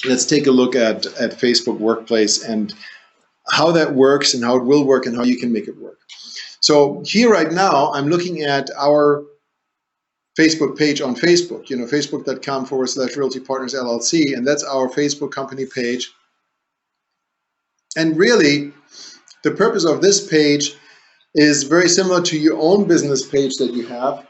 let's take a look at Facebook Workplace and how that works and how it will work and how you can make it work. So here right now, I'm looking at our Facebook page on Facebook, facebook.com/Realty Partners LLC, and that's our Facebook company page. And really, the purpose of this page is very similar to your own business page that you have,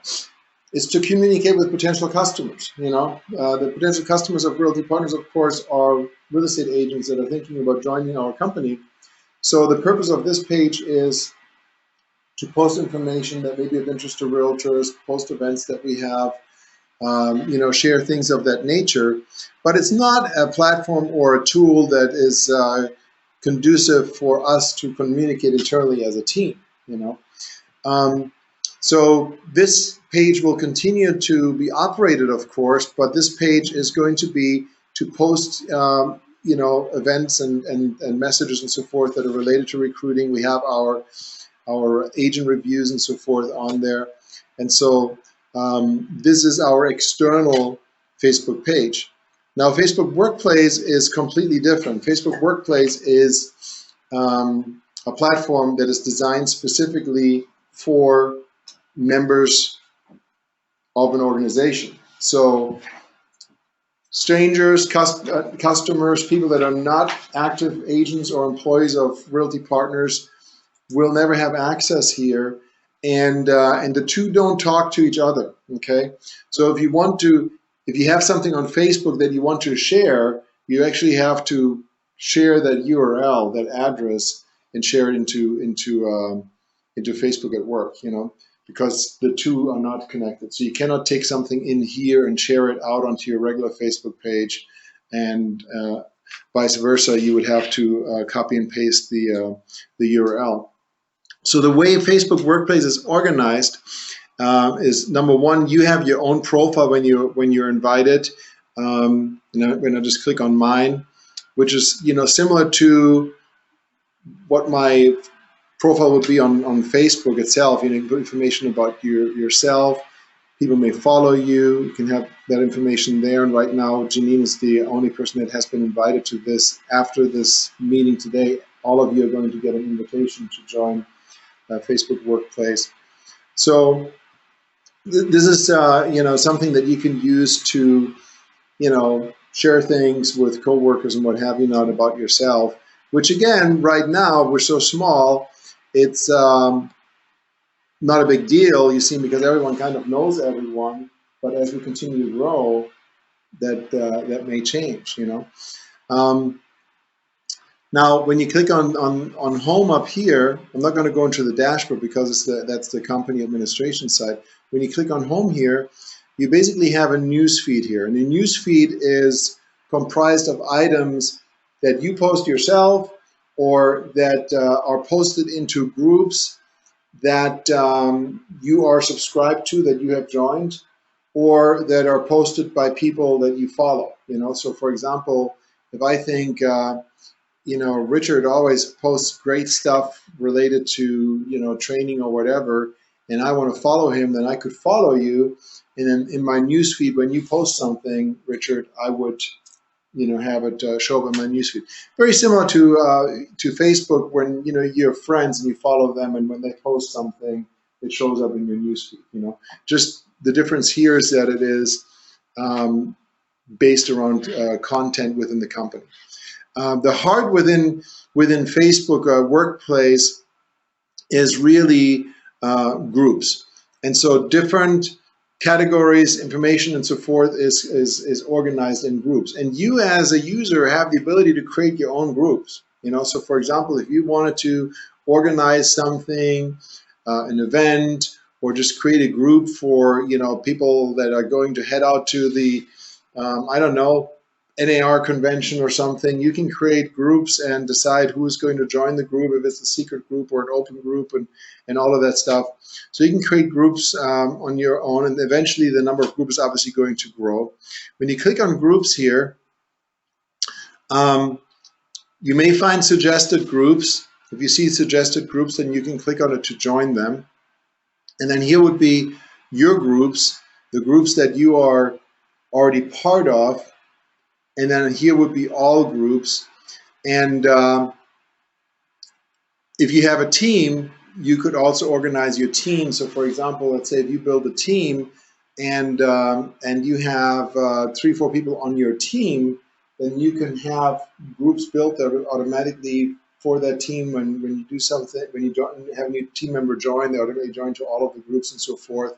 is to communicate with potential customers. The potential customers of Realty Partners, of course, are real estate agents that are thinking about joining our company. So the purpose of this page is to post information that may be of interest to realtors, post events that we have, share things of that nature. But it's not a platform or a tool that is conducive for us to communicate internally as a team. So this page will continue to be operated, of course, but this page is going to be to post events and messages and so forth that are related to recruiting. We have our agent reviews and so forth on there. And so this is our external Facebook page. Now, Facebook Workplace is completely different. Facebook Workplace is a platform that is designed specifically for members of an organization. So strangers, customers, people that are not active agents or employees of Realty Partners will never have access here, and the two don't talk to each other. Okay, so if you have something on Facebook that you want to share, you actually have to share that URL, that address, and share it into Facebook at work. Because the two are not connected. So you cannot take something in here and share it out onto your regular Facebook page, and vice versa. You would have to copy and paste the URL. So the way Facebook Workplace is organized is, number one, you have your own profile when you're invited. When I just click on mine, which is similar to what my profile would be on Facebook itself. Information about yourself. People may follow you. You can have that information there. And right now, Janine is the only person that has been invited to this. After this meeting today, all of you are going to get an invitation to join Facebook Workplace. So this is something that you can use to share things with coworkers and what have you, not about yourself. Which again, right now we're so small, it's not a big deal, you see, because everyone kind of knows everyone. But as we continue to grow, that may change. Now, when you click on home up here, I'm not going to go into the dashboard because that's the company administration side. When you click on home here, you basically have a news feed here. And the news feed is comprised of items that you post yourself or that are posted into groups that you are subscribed to, that you have joined, or that are posted by people that you follow. So for example, if I think Richard always posts great stuff related to, training or whatever, and I want to follow him, then I could follow you. And then in my newsfeed, when you post something, Richard, I would, have it show up in my newsfeed. Very similar to Facebook, when, you have friends and you follow them, and when they post something, it shows up in your newsfeed. Just the difference here is that it is based around content within the company. The heart within Facebook Workplace is really groups, and so different categories, information, and so forth is organized in groups. And you, as a user, have the ability to create your own groups. So for example, if you wanted to organize something, an event, or just create a group for people that are going to head out to the NAR convention or something, you can create groups and decide who's going to join the group, if it's a secret group or an open group, and all of that stuff. So you can create groups on your own, and eventually the number of groups is obviously going to grow. When you click on groups here, you may find suggested groups. If you see suggested groups, then you can click on it to join them. And then here would be your groups, the groups that you are already part of. and then here would be all groups. And if you have a team, you could also organize your team. So for example, let's say if you build a team and you have 3-4 people on your team, then you can have groups built that are automatically for that team. When you do something, when you have a new team member join, they automatically join to all of the groups and so forth.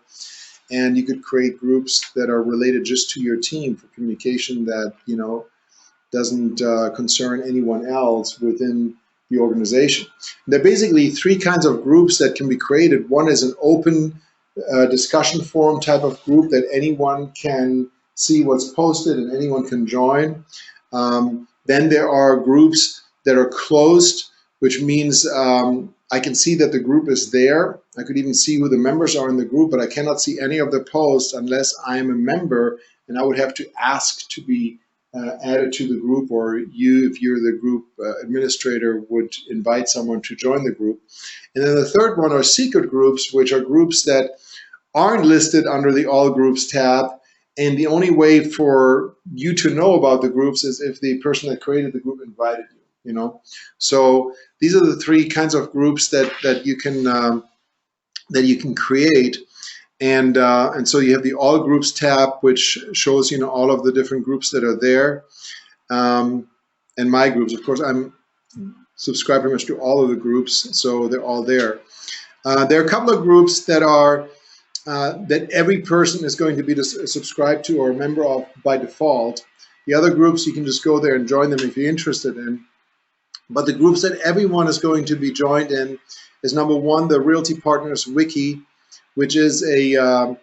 And you could create groups that are related just to your team for communication that, you know, doesn't concern anyone else within the organization. There are basically 3 kinds of groups that can be created. One is an open discussion forum type of group that anyone can see what's posted and anyone can join. Then there are groups that are closed, which means I can see that the group is there. I could even see who the members are in the group, but I cannot see any of the posts unless I am a member, and I would have to ask to be added to the group, or you, if you're the group administrator, would invite someone to join the group. And then the third one are secret groups, which are groups that aren't listed under the All Groups tab, and the only way for you to know about the groups is if the person that created the group invited you, you know. So these are the 3 kinds of groups that you can create. And so you have the All Groups tab, which shows, you know, all of the different groups that are there, and my groups. Of course, I'm subscribed pretty much to all of the groups, so they're all there. There are a couple of groups that are that every person is going to be subscribed to or a member of by default. The other groups, you can just go there and join them if you're interested in. But the groups that everyone is going to be joined in is, number 1, the Realty Partners Wiki, which is a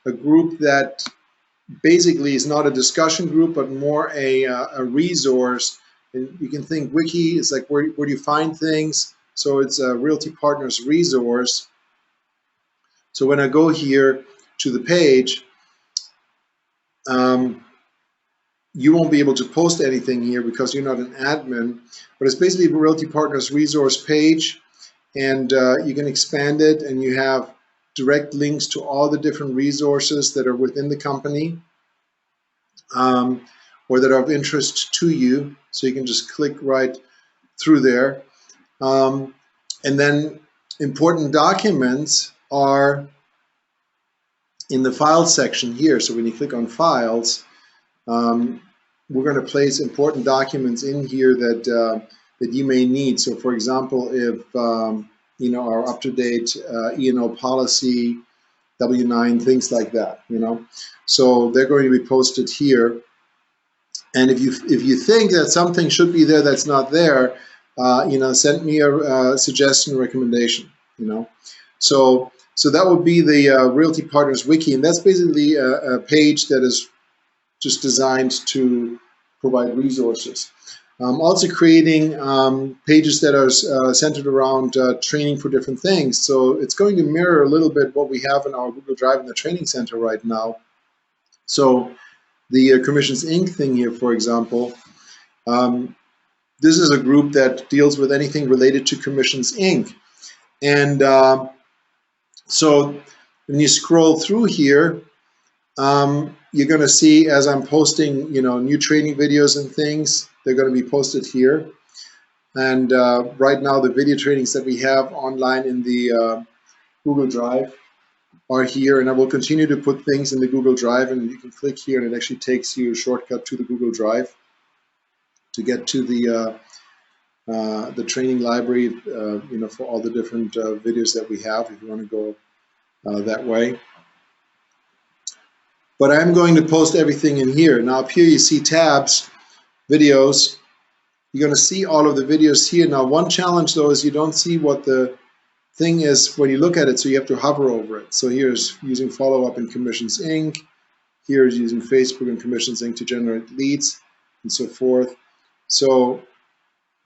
group that basically is not a discussion group, but more a resource. And you can think Wiki is like where do you find things. So it's a Realty Partners resource. So when I go here to the page, you won't be able to post anything here because you're not an admin, but it's basically a Realty Partners resource page, and you can expand it, and you have direct links to all the different resources that are within the company or that are of interest to you. So you can just click right through there. And then important documents are in the Files section here. So when you click on Files, we're going to place important documents in here that you may need. So for example, if you know, our up-to-date E&O policy, W-9, things like that, you know. So they're going to be posted here. And if you think that something should be there that's not there, you know, send me a suggestion, recommendation, you know. So that would be the Realty Partners Wiki, and that's basically a page that is just designed to provide resources. Also creating pages that are centered around training for different things. So it's going to mirror a little bit what we have in our Google Drive in the Training Center right now. So the Commissions Inc. thing here, for example, this is a group that deals with anything related to Commissions Inc. And so when you scroll through here, you're going to see, as I'm posting, you know, new training videos and things, they're going to be posted here. And right now, the video trainings that we have online in the Google Drive are here, and I will continue to put things in the Google Drive, and you can click here, and it actually takes you a shortcut to the Google Drive to get to the training library, you know, for all the different videos that we have, if you want to go that way. But I'm going to post everything in here. Now up here you see tabs, videos. You're going to see all of the videos here. Now one challenge though is you don't see what the thing is when you look at it, so you have to hover over it. So here's using follow-up in Commissions Inc. Here's using Facebook and Commissions Inc. to generate leads and so forth. So,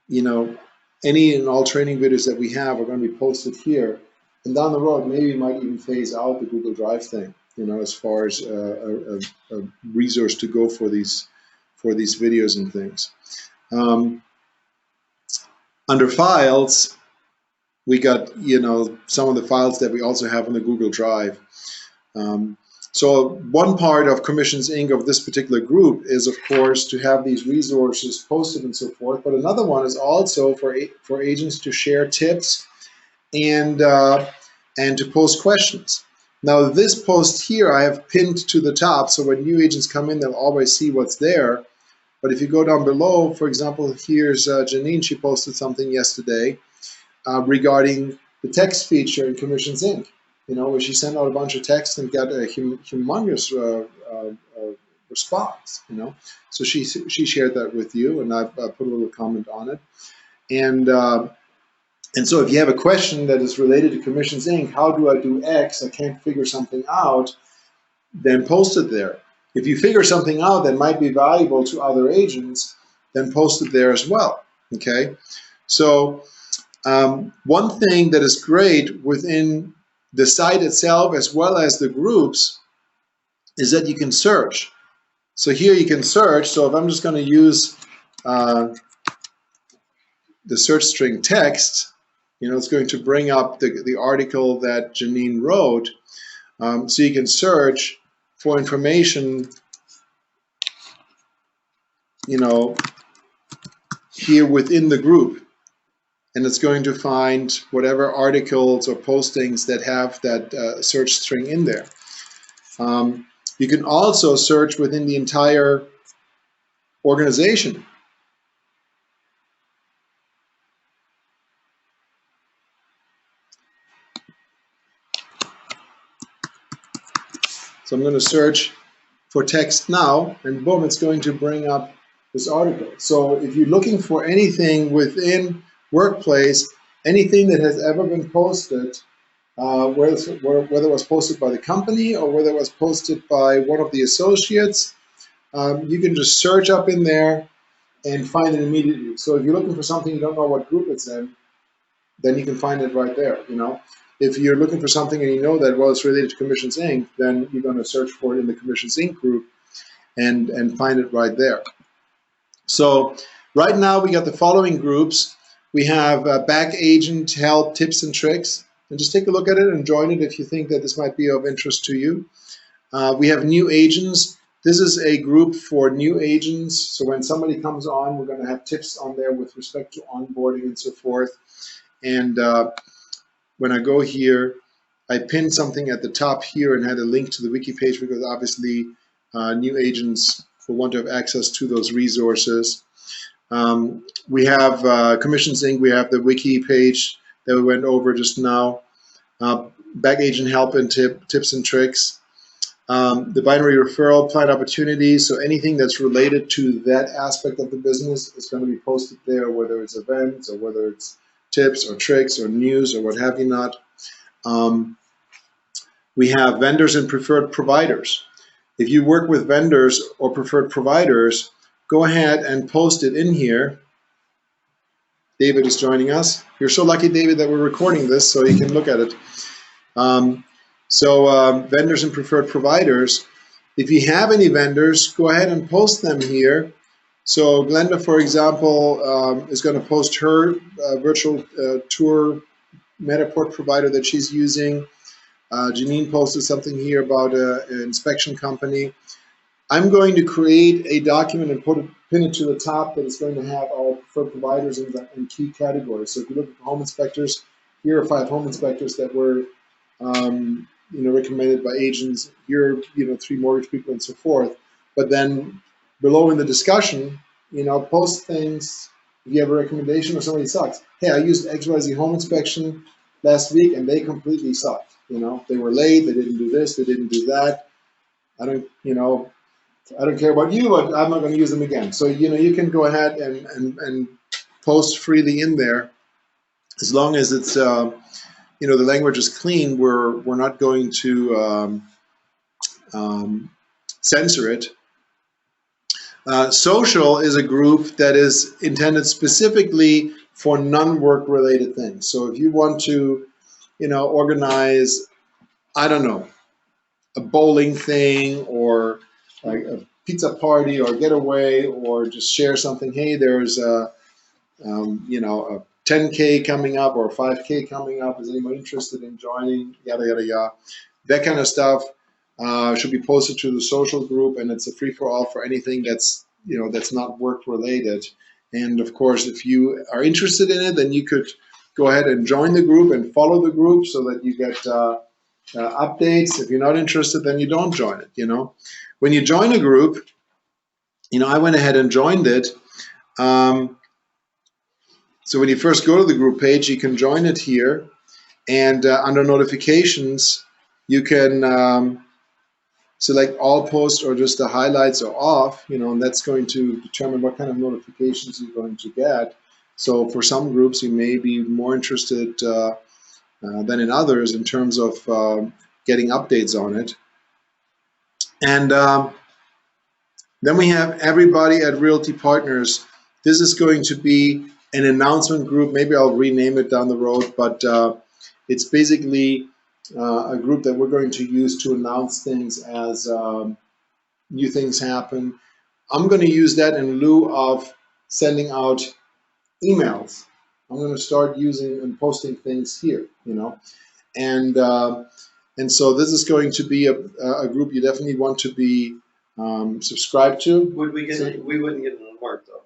you know, any and all training videos that we have are going to be posted here. And down the road, maybe we might even phase out the Google Drive thing, you know, as far as a resource to go for these videos and things. Under files, we got, you know, some of the files that we also have on the Google Drive. So one part of Commissions Inc. of this particular group is, of course, to have these resources posted and so forth. But another one is also for agents to share tips and to post questions. Now this post here I have pinned to the top, so when new agents come in, they'll always see what's there. But if you go down below, for example, here's Janine. She posted something yesterday regarding the text feature in Commissions Inc. You know, where she sent out a bunch of text and got a humongous response. You know, so she shared that with you, and I put a little comment on it. And so if you have a question that is related to Commissions Inc., how do I do X? I can't figure something out. Then post it there. If you figure something out that might be valuable to other agents, then post it there as well. Okay, so one thing that is great within the site itself as well as the groups is that you can search. So here you can search. So if I'm just going to use the search string text, you know, it's going to bring up the article that Janine wrote. So you can search for information, you know, here within the group. And it's going to find whatever articles or postings that have that search string in there. You can also search within the entire organization. So I'm going to search for text now, and boom, it's going to bring up this article. So if you're looking for anything within Workplace, anything that has ever been posted, whether it was posted by the company or whether it was posted by one of the associates, you can just search up in there and find it immediately. So if you're looking for something you don't know what group it's in, then you can find it right there. You know, if you're looking for something and you know that, well, it's related to Commissions Inc., then you're going to search for it in the Commissions Inc. group and find it right there. So right now we got the following groups. We have back agent help tips and tricks, and just take a look at it and join it if you think that this might be of interest to you. We have new agents. This is a group for new agents. So when somebody comes on, we're going to have tips on there with respect to onboarding and so forth. And when I go here, I pinned something at the top here and had a link to the Wiki page because obviously new agents will want to have access to those resources. We have Commissions Inc. We have the Wiki page that we went over just now. Back agent help and tips and tricks. The binary referral plan opportunities. So anything that's related to that aspect of the business is going to be posted there, whether it's events or whether it's tips or tricks or news or what have you not. We have vendors and preferred providers. If you work with vendors or preferred providers, go ahead and post it in here. David is joining us. You're so lucky, David, that we're recording this so you can look at it. Vendors and preferred providers. If you have any vendors, go ahead and post them here. So Glenda, for example, is going to post her virtual tour Matterport provider that she's using. Janine posted something here about an inspection company. I'm going to create a document and pin it to the top that is going to have our preferred providers in key categories. So if you look at the home inspectors, here are 5 home inspectors that were recommended by agents. Here are 3 mortgage people and so forth. But then below in the discussion, post things. If you have a recommendation or somebody sucks, hey, I used XYZ home inspection last week and they completely sucked. They were late, they didn't do this, they didn't do that. I don't care about you, but I'm not going to use them again. So, you can go ahead and post freely in there as long as it's, the language is clean. We're not going to censor it. Social is a group that is intended specifically for non-work related things. So if you want to, organize, I don't know, a bowling thing or like a pizza party or getaway or just share something. Hey, there's a 10K coming up or a 5K coming up. Is anyone interested in joining? Yada, yada, yada. That kind of stuff. should be posted to the social group, and it's a free-for-all for anything that's that's not work related. And of course, if you are interested in it, then you could go ahead and join the group and follow the group so that you get updates. If you're not interested, then you don't join it. When you join a group, I went ahead and joined it. So when you first go to the group page, you can join it here, and under notifications, you can select all posts or just the highlights are off, and that's going to determine what kind of notifications you're going to get. So for some groups, you may be more interested than in others in terms of getting updates on it. And then we have everybody at Realty Partners. This is going to be an announcement group. Maybe I'll rename it down the road, but it's basically a group that we're going to use to announce things as new things happen. I'm going to use that in lieu of sending out emails. I'm going to start using and posting things here, and so this is going to be a group you definitely want to be subscribed to. We wouldn't get an alert though.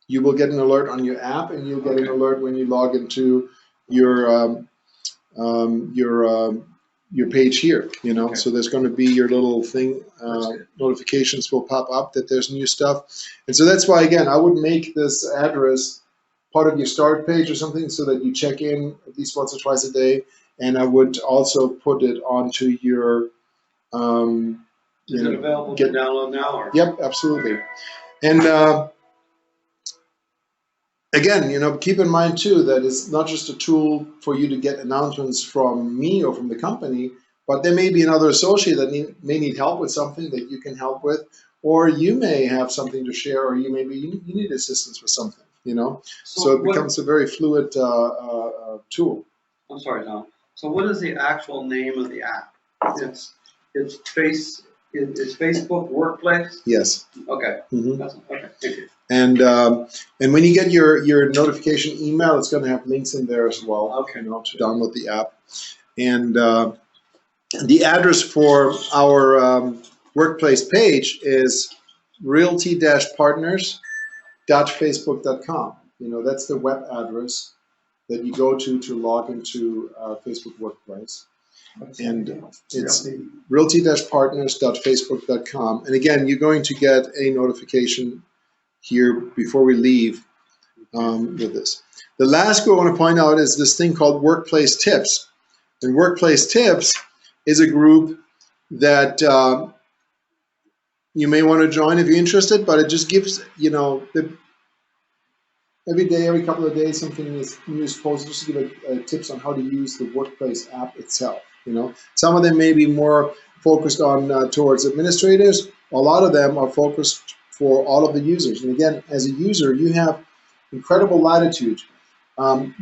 You will get an alert on your app, and you'll get an alert when you log into your page here. So there's going to be your little thing. Notifications will pop up that there's new stuff, and so that's why again I would make this address part of your start page or something so that you check in at least once or twice a day. And I would also put it onto your. Is it available to download now? Or? Yep, absolutely. And again, keep in mind too that it's not just a tool for you to get announcements from me or from the company, but there may be another associate that may need help with something that you can help with, or you may have something to share, or you need assistance with something. So it becomes a very fluid tool. I'm sorry, Tom. So what is the actual name of the app? It's Facebook Workplace? Yes. Okay. Mm-hmm. Okay. Thank you. And when you get your notification email, it's going to have links in there as well. Okay. To download the app. And the address for our workplace page is realty-partners.facebook.com. That's the web address that you go to log into Facebook Workplace. And it's realty-partners.facebook.com. And again, you're going to get a notification here before we leave with this. The last group I want to point out is this thing called Workplace Tips. And Workplace Tips is a group that you may want to join if you're interested, but it just gives, every day, every couple of days, something is posted just to give tips on how to use the Workplace app itself. Some of them may be more focused on towards administrators. A lot of them are focused for all of the users. And again, as a user, you have incredible latitude.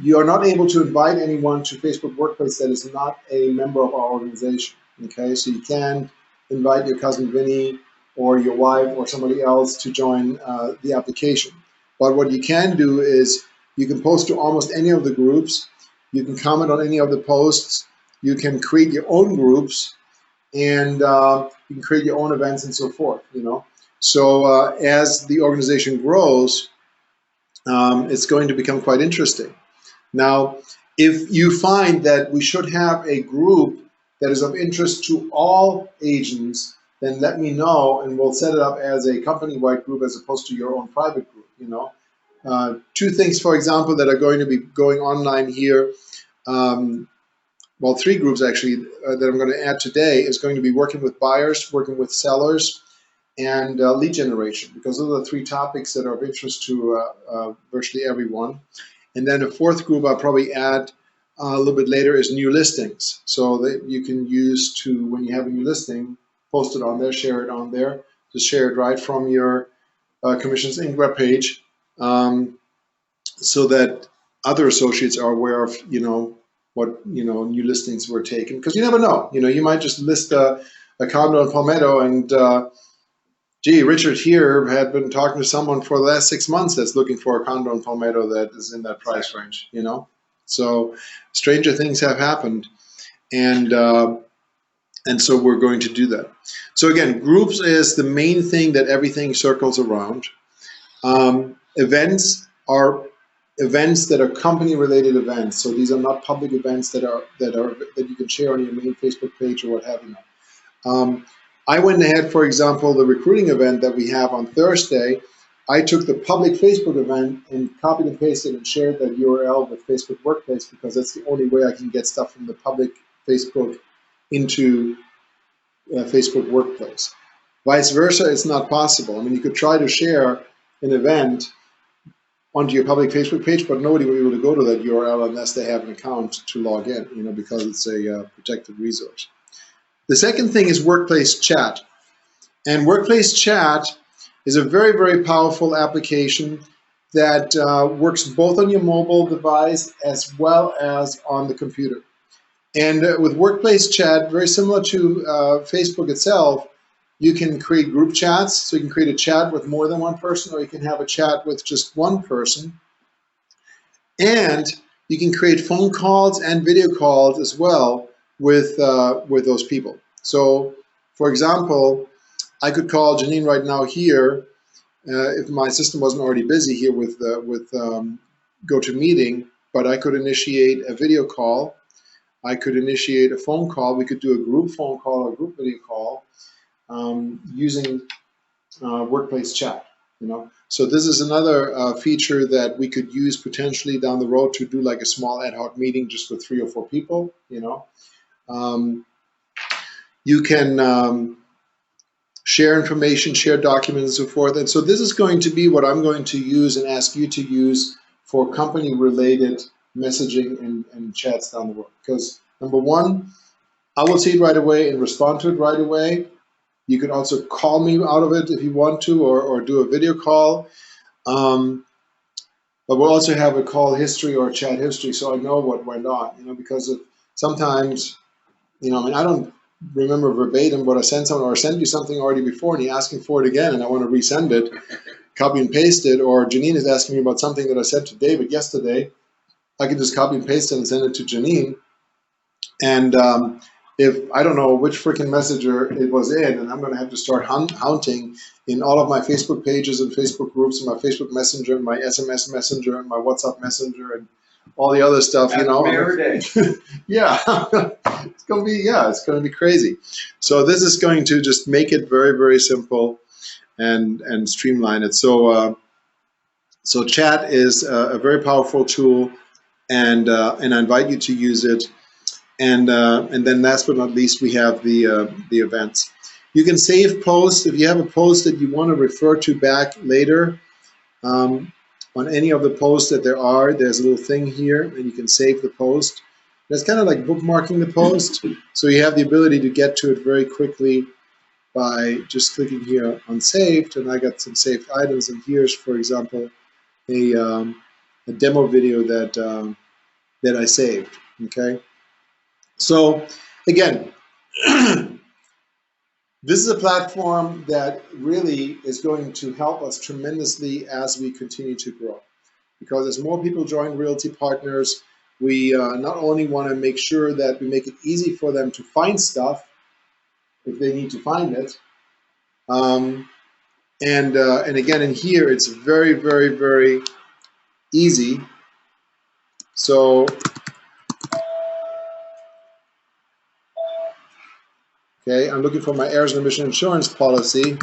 You are not able to invite anyone to Facebook Workplace that is not a member of our organization. Okay, so you can invite your cousin Vinny or your wife or somebody else to join the application. But what you can do is you can post to almost any of the groups. You can comment on any of the posts. You can create your own groups, and you can create your own events and so forth. So as the organization grows, it's going to become quite interesting. Now, if you find that we should have a group that is of interest to all agents, then let me know, and we'll set it up as a company-wide group as opposed to your own private group. Two things, for example, that are going to be going online here. Well, three groups actually that I'm going to add today is going to be working with buyers, working with sellers, and lead generation, because those are the three topics that are of interest to virtually everyone. And then a fourth group I'll probably add a little bit later is new listings, so that you can use to, when you have a new listing, post it on there, share it on there, just share it right from your Commissions Inc. webpage, so that other associates are aware of, what, new listings were taken, because you never know. You might just list a condo in Palmetto, and gee, Richard here had been talking to someone for the last 6 months that's looking for a condo in Palmetto that is in that price range. So stranger things have happened, and And so we're going to do that. So again, groups is the main thing that everything circles around. Events are events that are company-related events. So these are not public events that you can share on your main Facebook page or what have you. I went ahead, for example, the recruiting event that we have on Thursday. I took the public Facebook event and copied and pasted and shared that URL with Facebook Workplace because that's the only way I can get stuff from the public Facebook into Facebook Workplace. Vice versa, it's not possible. I mean, you could try to share an event onto your public Facebook page, but nobody will be able to go to that URL unless they have an account to log in, because it's a protected resource. The second thing is Workplace Chat. And Workplace Chat is a very, very powerful application that works both on your mobile device as well as on the computer. And with Workplace Chat, very similar to Facebook itself, you can create group chats. So you can create a chat with more than one person, or you can have a chat with just one person. And you can create phone calls and video calls as well with those people. So, for example, I could call Janine right now here if my system wasn't already busy here with GoToMeeting, but I could initiate a video call. I could initiate a phone call. We could do a group phone call or a group video call using Workplace Chat. So this is another feature that we could use potentially down the road to do like a small ad hoc meeting just with 3 or 4 people. You can share information, share documents, and so forth. And so this is going to be what I'm going to use and ask you to use for company-related messaging and chats down the road. Because number one, I will see it right away and respond to it right away. You can also call me out of it if you want to, or do a video call. But we'll also have a call history or a chat history, so I know what went on. Because sometimes, I don't remember verbatim what I sent someone, or I sent you something already before, and you're asking for it again, and I want to resend it, copy and paste it. Or Janine is asking me about something that I said to David yesterday. I can just copy and paste it and send it to Janine. And if I don't know which freaking messenger it was in, and I'm going to have to start hunting in all of my Facebook pages and Facebook groups and my Facebook Messenger and my SMS Messenger and my WhatsApp Messenger and all the other stuff, Every day. Yeah, it's going to be crazy. So this is going to just make it very, very simple and streamline it. So chat is a very powerful tool, and I invite you to use it. And then last but not least, we have the events. You can save posts. If you have a post that you want to refer to back later, on any of the posts that there's a little thing here, and you can save the post. That's kind of like bookmarking the post, so you have the ability to get to it very quickly by just clicking here on saved. And I got some saved items, and here's, for example, a demo video that I saved. Okay. So again, this is a platform that really is going to help us tremendously as we continue to grow. Because as more people join Realty Partners, we not only want to make sure that we make it easy for them to find stuff if they need to find it, and again in here it's very, very, very easy. So okay, I'm looking for my errors and omission insurance policy.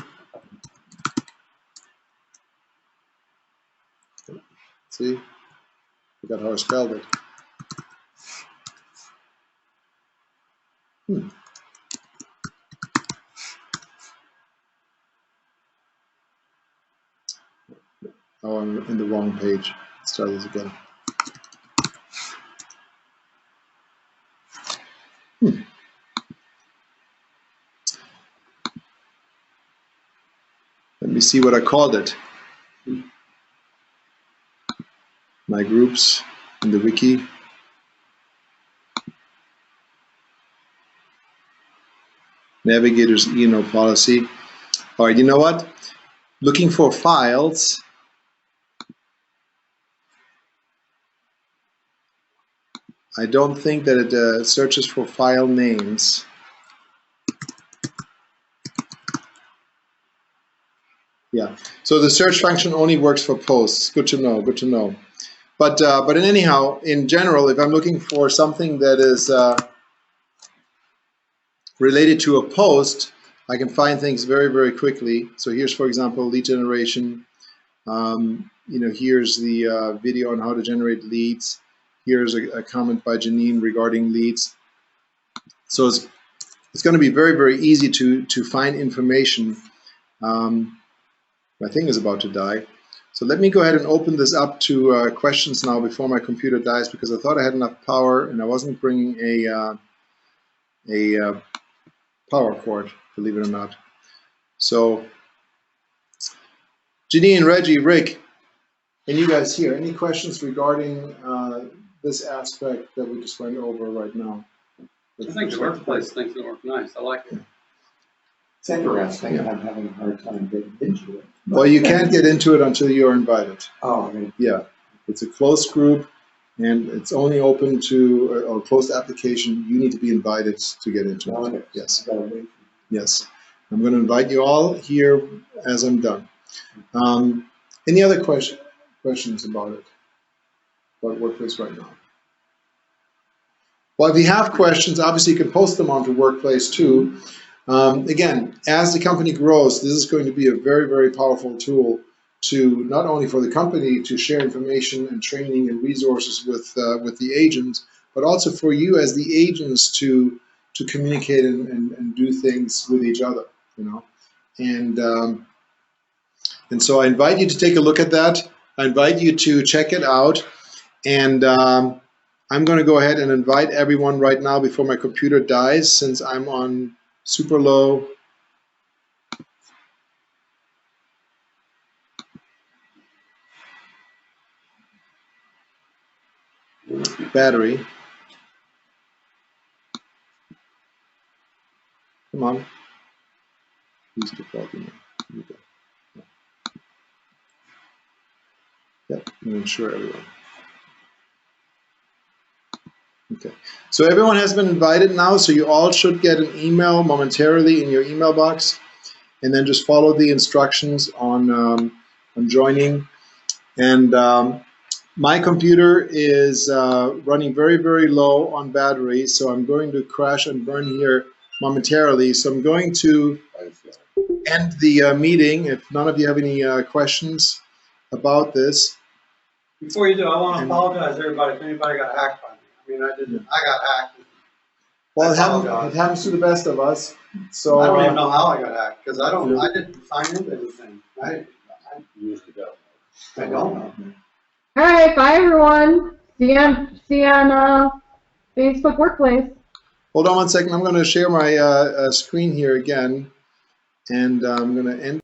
See, forgot how I spelled it. Oh, I'm in the wrong page. Let's try this again. Let me see what I called it. My groups in the wiki. Navigator's E&O policy. All right, you know what? Looking for files. I don't think that it searches for file names. So the search function only works for posts. Good to know. Good to know. But anyhow, in general, if I'm looking for something that is related to a post, I can find things very, very quickly. So here's, for example, lead generation. Here's the video on how to generate leads. Here's a comment by Janine regarding leads. So it's going to be very, very easy to find information. My thing is about to die. So let me go ahead and open this up to questions now before my computer dies, because I thought I had enough power and I wasn't bringing a power cord, believe it or not. So Janine, Reggie, Rick, and you guys here, any questions regarding this aspect that we just went over right now? I think the workplace thinks it works nice. I like it. It's interesting. I'm having a hard time getting into it. Well, you can't get into it until you're invited. Oh, okay. Yeah, it's a closed group, and it's only open to a closed application. You need to be invited to get into it. Okay. Yes. Yes. I'm going to invite you all here as I'm done. Any other questions about it? About Workplace right now? Well, if you have questions, obviously you can post them onto Workplace too. Again, as the company grows, this is going to be a very, very powerful tool to not only for the company to share information and training and resources with the agents, but also for you as the agents to communicate and do things with each other, And so I invite you to take a look at that. I invite you to check it out. And I'm going to go ahead and invite everyone right now before my computer dies, since I'm on super low battery. Come on. Please default email. Here we go. Yep, I'm going to ensure everyone. Okay, so everyone has been invited now, so you all should get an email momentarily in your email box, and then just follow the instructions on joining. And my computer is running very, very low on battery, so I'm going to crash and burn here momentarily. So I'm going to end the meeting if none of you have any questions about this. Before you do, I want to apologize to everybody if anybody got hacked by me. I mean, I didn't. I got hacked. Well, it happens to the best of us. So I don't even know how I got hacked, because I didn't sign into anything. I Used to go. don't know. All right, bye everyone. See you on Facebook Workplace. hold on one second. I'm going to share my screen here again, and I'm going to end.